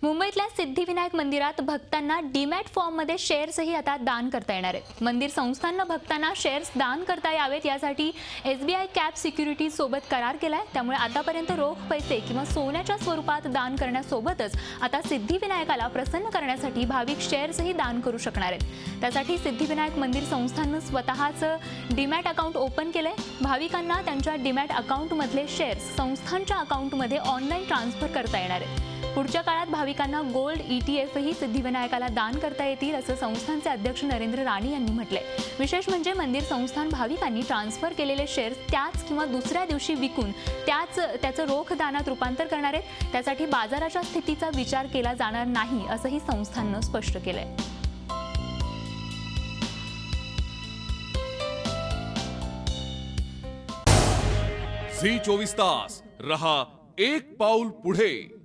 मुंबईतल्या सिद्धिविनायक मंदिरात भक्तांना डीमॅट फॉर्ममध्ये शेअर्सही आता दान करता येणार आहेत। मंदिर संस्थांना भक्तांना शेअर्स दान करता यावेत यासाठी SBI कॅप सिक्युरिटीज सोबत करार केलाय। त्यामुळे आतापर्यंत रोख पैसे किंवा सोन्याच्या स्वरूपात दान करण्यासोबतच आता सिद्धिविनायकाला प्रसन्न करण्यासाठी भाविक शेअर्सही दान करू शकणार आहेत। त्यासाठी सिद्धिविनायक मंदिर संस्थांनं स्वतःचं डीमॅट अकाउंट ओपन केलंय। भाविकांना त्यांच्या डीमॅट अकाउंटमधले शेअर्स संस्थांच्या अकाउंटमध्ये ऑनलाईन ट्रान्सफर करता येणार आहेत। पुढच्या काळात भाविकांना गोल्ड ETF ही सिद्धिविनायकाला दान करता येतील असं संस्थानचे अध्यक्ष नरेंद्र राणे यांनी म्हटलंय। विशेष म्हणजे मंदिर संस्थान भाविकांनी ट्रान्सफर केलेले शेअर्स त्याच किंवा दुसऱ्या दिवशी विकून त्याचं रोख दानात रूपांतर करणार आहेत। त्यासाठी बाजाराच्या स्थितीचा विचार केला जाणार नाही असंही संस्थाननं स्पष्ट केलंय। झी 24 तास रहा एक पाऊल पुढे।